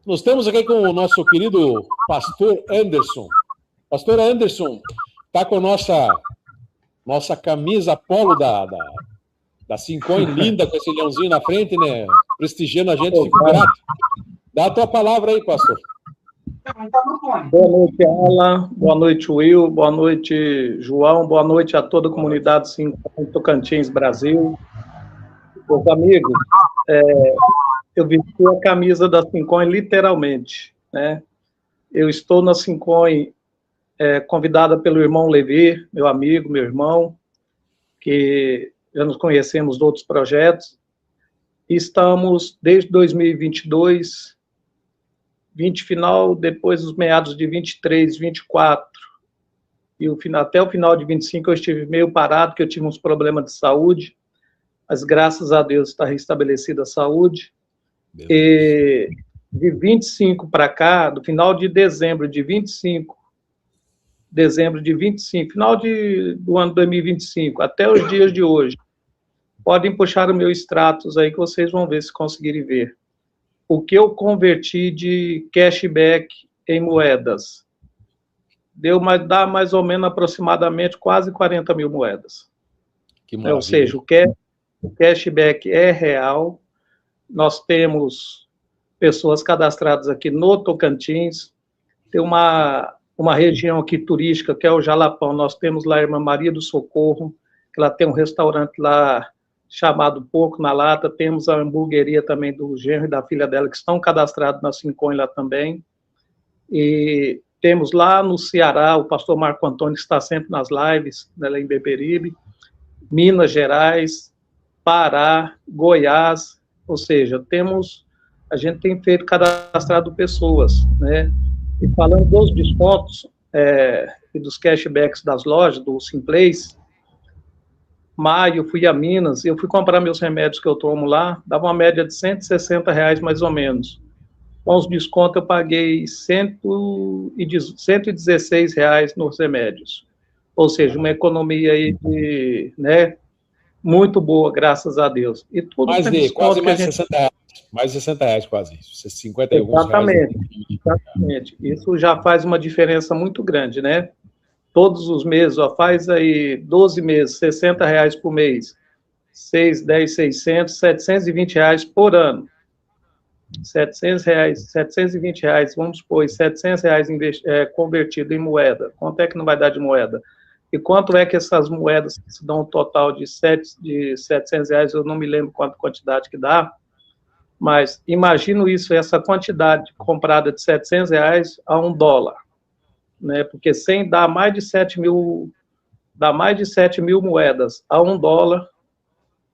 Nós estamos aqui com o nosso querido pastor Anderson. Pastor Anderson está com a nossa camisa polo da Sincoin, linda, com esse leãozinho na frente, né? Prestigiando a gente, fico grato. Dá a tua palavra aí, pastor. Boa noite, Alan. Boa noite, Will. Boa noite, João. Boa noite a toda a comunidade Sincoin Tocantins, Brasil. Meus amigos, eu vesti a camisa da Sincoin literalmente, né? Eu estou na Sincoin convidada pelo irmão Levi, meu amigo, meu irmão, que já nos conhecemos de outros projetos. E estamos desde 2022, final, depois dos meados de 23, 24, e até o final de 25 eu estive meio parado, porque eu tive uns problemas de saúde, mas graças a Deus está restabelecida a saúde. E de 25 para cá, do final de dezembro de 25, final do ano 2025, até os dias de hoje, podem puxar o meu status aí que vocês vão ver se conseguirem ver. O que eu converti de cashback em moedas dá mais ou menos aproximadamente quase 40 mil moedas. Que maravilha. Ou seja, o cashback é real. Nós temos pessoas cadastradas aqui no Tocantins. Tem uma região aqui turística, que é o Jalapão. Nós temos lá a Irmã Maria do Socorro, que ela tem um restaurante lá chamado Porco na Lata. Temos a hamburgueria também do genro e da filha dela, que estão cadastrados na Sincoin lá também. E temos lá no Ceará o pastor Marco Antônio, que está sempre nas lives, né, lá em Beberibe, Minas Gerais, Pará, Goiás, ou seja, a gente tem feito cadastrado pessoas, né? E falando dos descontos e dos cashbacks das lojas, do Simplace, maio, eu fui a Minas, eu fui comprar meus remédios que eu tomo lá, dava uma média de R$160 mais ou menos. Com os descontos eu paguei R$116 nos remédios. Ou seja, uma economia aí né, muito boa, graças a Deus. E tudo mais de quase mais gente... 60 reais. Mais de R$60 quase. 50 e alguns reais. Exatamente. Isso já faz uma diferença muito grande, né? Todos os meses, faz aí 12 meses, R$60 por mês, 6, 10, 600, R$720 por ano. R$720, vamos supor, R$700 convertido em moeda. Quanto é que não vai dar de moeda? E quanto é que essas moedas se dão um total de R$700, eu não me lembro quanta quantidade que dá, mas imagino isso, essa quantidade comprada de R$700 a $1. Né, porque sem dar mais de 7 mil moedas a $1,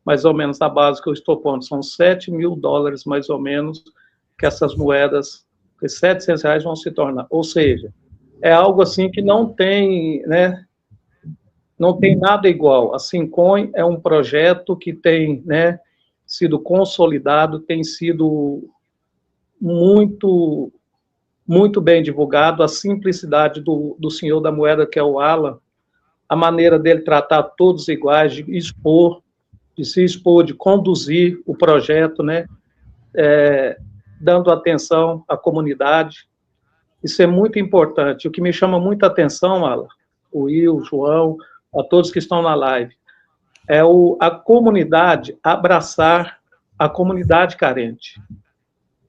mais ou menos a base que eu estou pondo, são $7 mil mais ou menos, que essas moedas, R$700 vão se tornar. Ou seja, é algo assim que não tem, né, não tem nada igual. A Sincoin é um projeto que tem, né, sido consolidado, tem sido muito bem divulgado, a simplicidade do senhor da moeda, que é o Alan, a maneira dele tratar todos iguais, de se expor, de conduzir o projeto, né, dando atenção à comunidade. Isso é muito importante. O que me chama muita atenção, Alan, o Will, o João, a todos que estão na live, é a comunidade abraçar a comunidade carente.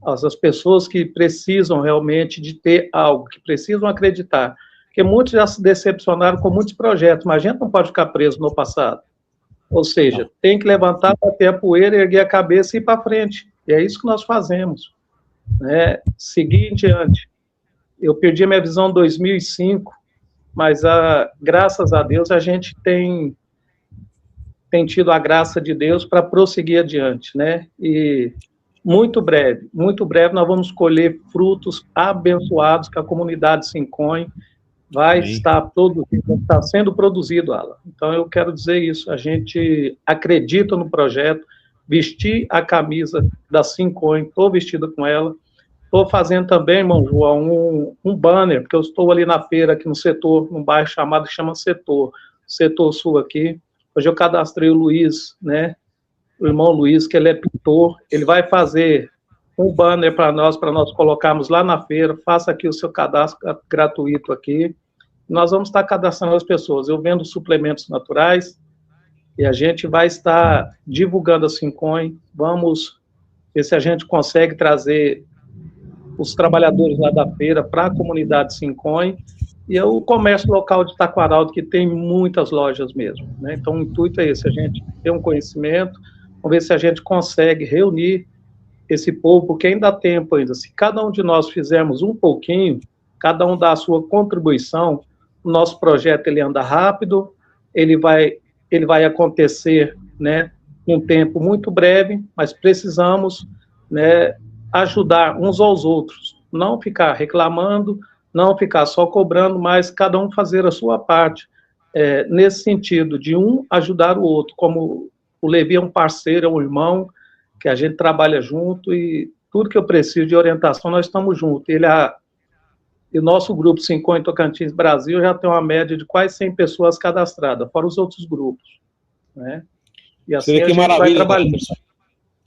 As pessoas que precisam realmente de ter algo, que precisam acreditar, porque muitos já se decepcionaram com muitos projetos, mas a gente não pode ficar preso no passado. Ou seja, tem que levantar, bater a poeira, erguer a cabeça e ir para frente. E é isso que nós fazemos, né? Seguir em diante. Eu perdi a minha visão em 2005, mas graças a Deus a gente tem tido a graça de Deus para prosseguir adiante, né? E muito breve nós vamos colher frutos abençoados que a comunidade Sincoin vai estar sendo produzido, Alan. Então, eu quero dizer isso, a gente acredita no projeto, vesti a camisa da Sincoin, estou vestido com ela, estou fazendo também, irmão João, um banner, porque eu estou ali na feira, aqui no setor, num bairro chamado, que chama Setor Sul aqui. Hoje eu cadastrei o Luiz, né, o irmão Luiz, que ele é pintor, ele vai fazer um banner para nós colocarmos lá na feira. Faça aqui o seu cadastro gratuito aqui. Nós vamos estar cadastrando as pessoas. Eu vendo suplementos naturais e a gente vai estar divulgando a Sincoin. Vamos ver se a gente consegue trazer os trabalhadores lá da feira para a comunidade Sincoin e o comércio local de Taquaralto, que tem muitas lojas mesmo, né? Então, o intuito é esse, a gente ter um conhecimento, vamos ver se a gente consegue reunir esse povo, porque ainda há tempo ainda. Se cada um de nós fizermos um pouquinho, cada um dá a sua contribuição, o nosso projeto ele anda rápido, ele vai acontecer, né, num tempo muito breve, mas precisamos, né, ajudar uns aos outros, não ficar reclamando, não ficar só cobrando, mas cada um fazer a sua parte, nesse sentido de um ajudar o outro, como o Levi é um parceiro, é um irmão, que a gente trabalha junto e tudo que eu preciso de orientação, nós estamos juntos. E o nosso grupo Sincoin Tocantins Brasil já tem uma média de quase 100 pessoas cadastradas, fora os outros grupos, né? E assim a gente vai trabalhando.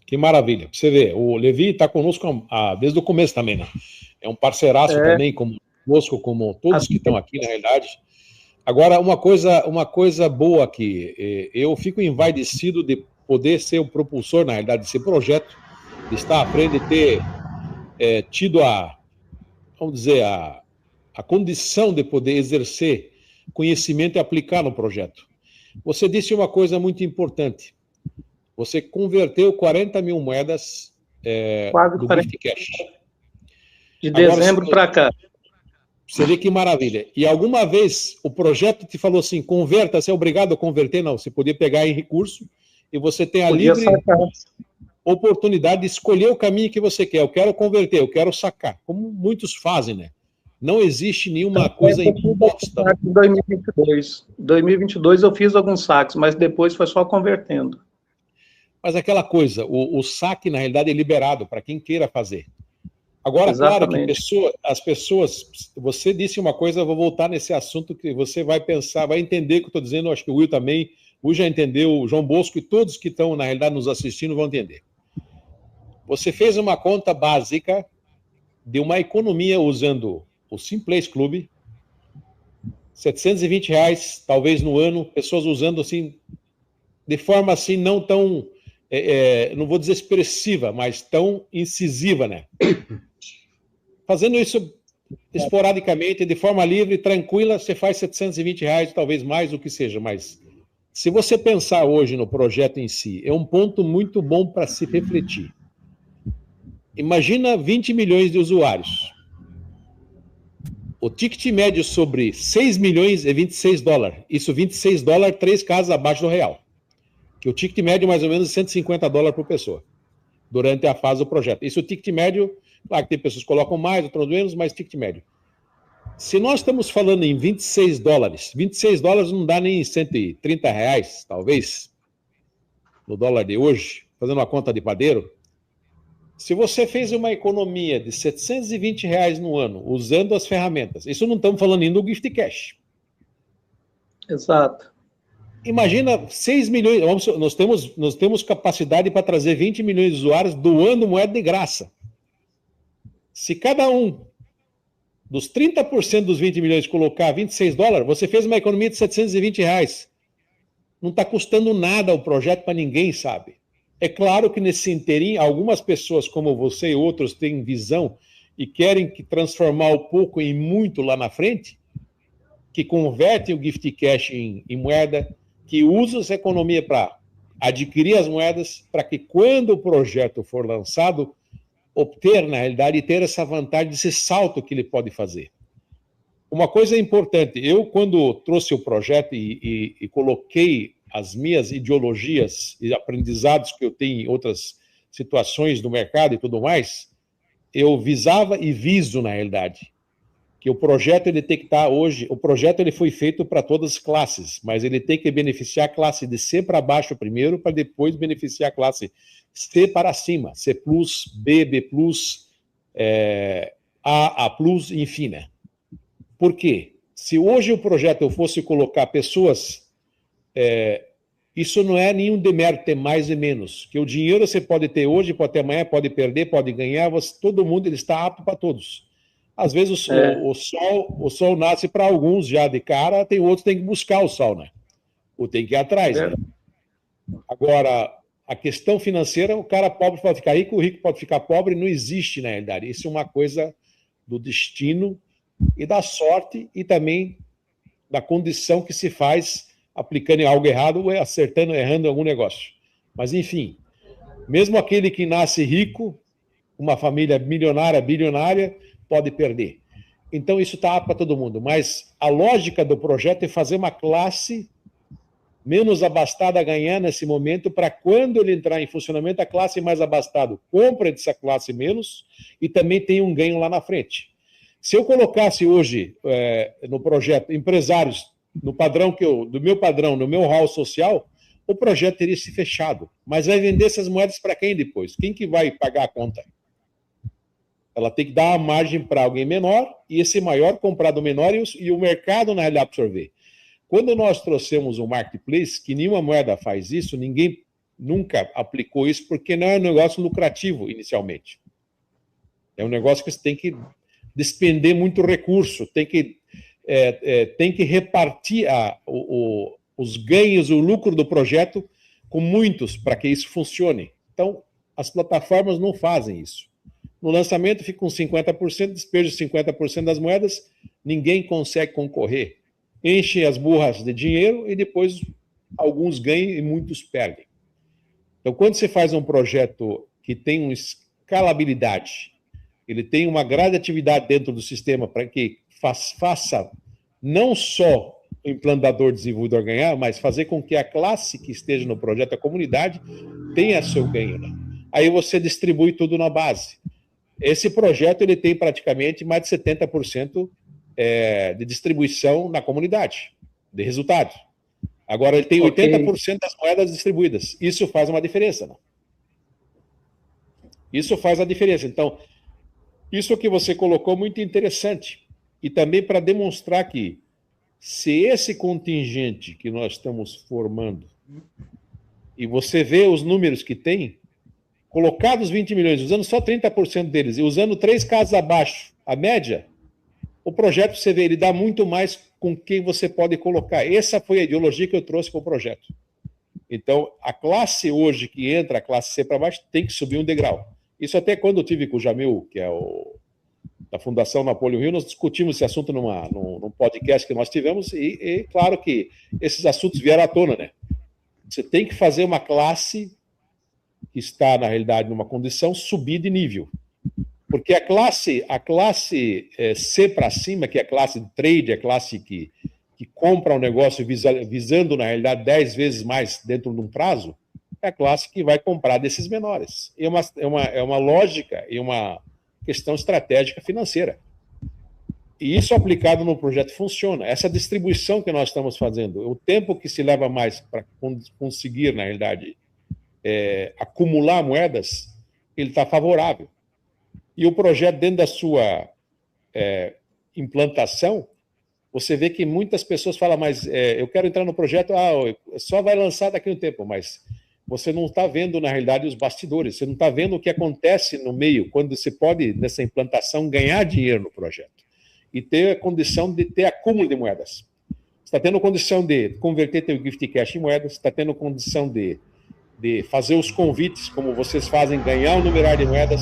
Que maravilha. Você vê, o Levi está conosco desde o começo também, né? É um parceiraço também, conosco, como todos que estão aqui, na realidade. Agora, uma coisa boa aqui, eu fico envaidecido de poder ser o propulsor, na realidade, desse projeto, de estar à frente, de ter tido vamos dizer, a condição de poder exercer conhecimento e aplicar no projeto. Você disse uma coisa muito importante. Você converteu 40 mil moedas do Gift Cash. De dezembro para cá. Você vê que maravilha. E alguma vez o projeto te falou assim, converta, você é obrigado a converter? Não, você podia pegar em recurso e você tem a livre oportunidade de escolher o caminho que você quer. Eu quero converter, eu quero sacar, como muitos fazem, né? Não existe nenhuma coisa imposta. Em 2022. Em 2022 eu fiz alguns saques, mas depois foi só convertendo. Mas aquela coisa, o saque, na realidade, é liberado para quem queira fazer. Agora, Exatamente. Claro que as pessoas... Você disse uma coisa, eu vou voltar nesse assunto que você vai pensar, vai entender o que eu estou dizendo, acho que o Will também, o Will já entendeu, o João Bosco e todos que estão, na realidade, nos assistindo vão entender. Você fez uma conta básica de uma economia usando o Simplace Club, R$720, talvez no ano, pessoas usando assim, de forma assim não tão, não vou dizer expressiva, mas tão incisiva, né? Fazendo isso esporadicamente, de forma livre, tranquila, você faz R$720, talvez mais, o que seja, mas se você pensar hoje no projeto em si, é um ponto muito bom para se refletir. Imagina 20 milhões de usuários. O ticket médio sobre 6 milhões é $26. Isso, $26, 3 casas abaixo do real. Que o ticket médio é mais ou menos $150 por pessoa, durante a fase do projeto. Isso o ticket médio, claro que tem pessoas que colocam mais, outras menos, mas ticket médio. Se nós estamos falando em $26, $26 não dá nem R$130, talvez, no dólar de hoje, fazendo uma conta de padeiro. Se você fez uma economia de R$720 no ano, usando as ferramentas, isso não estamos falando ainda do Gift Cash. Exato. Imagina 6 milhões, nós temos capacidade para trazer 20 milhões de usuários doando moeda de graça. Se cada um dos 30% dos 20 milhões colocar $26, você fez uma economia de R$720. Não está custando nada o projeto para ninguém, sabe? É claro que nesse inteirinho, algumas pessoas como você e outros têm visão e querem transformar o pouco em muito lá na frente, que convertem o Gift Cash em moeda, que usam essa economia para adquirir as moedas, para que quando o projeto for lançado, obter, na realidade, e ter essa vantagem, esse salto que ele pode fazer. Uma coisa importante, eu quando trouxe o projeto e coloquei as minhas ideologias e aprendizados que eu tenho em outras situações do mercado e tudo mais, eu visava e viso, na realidade, que o projeto ele tem que estar hoje, o projeto ele foi feito para todas as classes, mas ele tem que beneficiar a classe de C para baixo primeiro, para depois beneficiar a classe C para cima, C+, B, B+, A+, enfim, né? Por quê? Se hoje o projeto eu fosse colocar pessoas Isso não é nenhum demérito ter mais e menos, que o dinheiro você pode ter hoje, pode ter amanhã, pode perder, pode ganhar, todo mundo ele está apto para todos. Às vezes o sol nasce para alguns já de cara, tem outros que tem que buscar o sol, né? Ou tem que ir atrás, né? Agora, a questão financeira, o cara pobre pode ficar rico, o rico pode ficar pobre, não existe na realidade. Isso é uma coisa do destino e da sorte e também da condição que se faz aplicando algo errado ou acertando, errando algum negócio. Mas, enfim, mesmo aquele que nasce rico, uma família milionária, bilionária, pode perder. Então, isso está para todo mundo. Mas a lógica do projeto é fazer uma classe menos abastada ganhar nesse momento, para quando ele entrar em funcionamento, a classe mais abastada compra dessa classe menos e também tem um ganho lá na frente. Se eu colocasse hoje no projeto empresários no padrão do meu padrão, no meu hall social, o projeto teria se fechado. Mas vai vender essas moedas para quem depois? Quem que vai pagar a conta? Ela tem que dar uma margem para alguém menor e esse maior comprar do menor e o mercado, na realidade, absorver. Quando nós trouxemos o marketplace, que nenhuma moeda faz isso, ninguém nunca aplicou isso, porque não é um negócio lucrativo inicialmente. É um negócio que você tem que despender muito recurso, tem que repartir os ganhos, o lucro do projeto com muitos, para que isso funcione. Então, as plataformas não fazem isso. No lançamento fica com 50%, despeja 50% das moedas, ninguém consegue concorrer. Enche as burras de dinheiro e depois alguns ganham e muitos perdem. Então, quando você faz um projeto que tem uma escalabilidade, ele tem uma gradatividade dentro do sistema para que faça não só o implantador, desenvolvedor ganhar, mas fazer com que a classe que esteja no projeto, a comunidade, tenha seu ganho, né? Aí você distribui tudo na base. Esse projeto ele tem praticamente mais de 70% de distribuição na comunidade, de resultado. Agora ele tem 80% das moedas distribuídas. Isso faz uma diferença, né? Isso faz a diferença. Então, isso que você colocou é muito interessante. E também para demonstrar que se esse contingente que nós estamos formando, e você vê os números que tem, colocados 20 milhões, usando só 30% deles, e usando 3 casas abaixo, a média, o projeto, você vê, ele dá muito mais com quem você pode colocar. Essa foi a ideologia que eu trouxe para o projeto. Então, a classe hoje que entra, a classe C para baixo, tem que subir um degrau. Isso até quando eu tive com o Jamil, que é da Fundação Napoleão Hill, nós discutimos esse assunto num podcast que nós tivemos, e claro que esses assuntos vieram à tona, né? Você tem que fazer uma classe que está, na realidade, numa condição subir de nível. Porque a classe C para cima, que é a classe de trade, a classe que compra um negócio visando, na realidade, 10 vezes mais dentro de um prazo, é a classe que vai comprar desses menores. É uma lógica e uma questão estratégica financeira. E isso aplicado no projeto funciona. Essa distribuição que nós estamos fazendo, o tempo que se leva mais para conseguir, na realidade, acumular moedas, ele está favorável. E o projeto, dentro da sua implantação, você vê que muitas pessoas falam, mas eu quero entrar no projeto, só vai lançar daqui a um tempo, mas você não está vendo, na realidade, os bastidores, você não está vendo o que acontece no meio, quando você pode, nessa implantação, ganhar dinheiro no projeto e ter a condição de ter acúmulo de moedas. Você está tendo condição de converter teu gift cash em moedas, está tendo condição de fazer os convites, como vocês fazem, ganhar o numerário de moedas,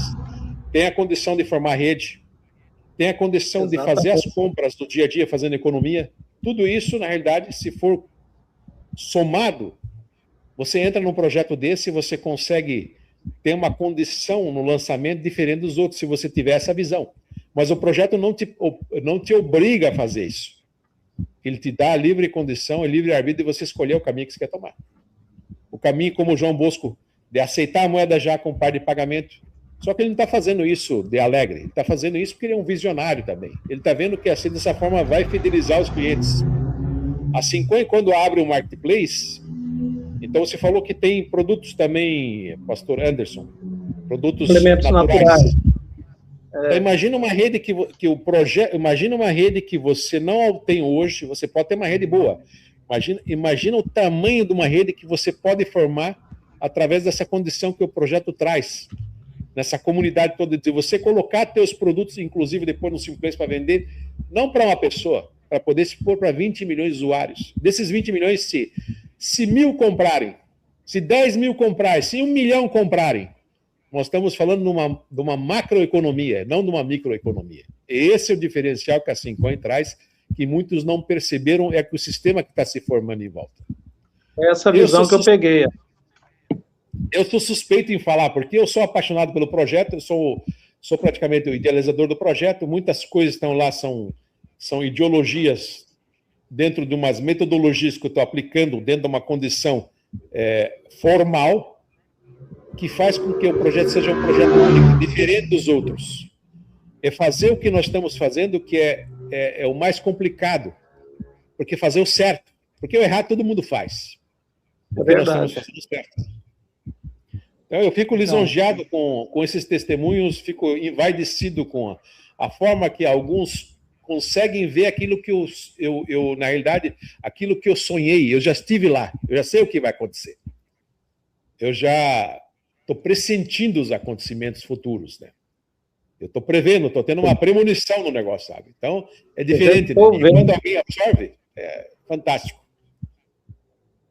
tem a condição de formar rede, tem a condição de fazer as compras do dia a dia, fazendo economia. Tudo isso, na realidade, se for somado, você entra num projeto desse e você consegue ter uma condição no lançamento diferente dos outros, se você tiver essa visão. Mas o projeto não te obriga a fazer isso. Ele te dá a livre condição, a livre arbítrio de você escolher o caminho que você quer tomar. O caminho, como o João Bosco, de aceitar a moeda já com par de pagamento. Só que ele não está fazendo isso de alegre, ele está fazendo isso porque ele é um visionário também. Ele está vendo que assim, dessa forma, vai fidelizar os clientes. Assim, quando abre o marketplace, então você falou que tem produtos também, Pastor Anderson, produtos naturais. Então, imagina uma rede imagina uma rede que você não tem hoje, você pode ter uma rede boa. Imagina o tamanho de uma rede que você pode formar através dessa condição que o projeto traz, nessa comunidade toda, de você colocar teus produtos, inclusive depois no Simplês para vender, não para uma pessoa, para poder se pôr para 20 milhões de usuários. Desses 20 milhões, se 1.000 comprarem, se 10 mil comprarem, se 1 milhão comprarem, nós estamos falando de uma macroeconomia, não de uma microeconomia. Esse é o diferencial que a Sincoin traz, que muitos não perceberam, é o ecossistema que está se formando em volta. É essa visão que eu peguei. Eu sou suspeito em falar, porque eu sou apaixonado pelo projeto, eu sou praticamente o idealizador do projeto, muitas coisas estão lá, são ideologias dentro de umas metodologias que eu estou aplicando dentro de uma condição formal, que faz com que o projeto seja um projeto único, diferente dos outros. É fazer o que nós estamos fazendo, que é o mais complicado, porque fazer o certo, porque o errado todo mundo faz. Porque nós estamos fazendo o certo. Então, eu fico lisonjeado com esses testemunhos, fico envaidecido com a forma que alguns conseguem ver aquilo que eu, na realidade, aquilo que eu sonhei. Eu já estive lá, eu já sei o que vai acontecer. Eu já estou pressentindo os acontecimentos futuros, né? Eu estou prevendo, estou tendo uma premonição no negócio, sabe? Então, é diferente. Né? E quando alguém absorve, é fantástico.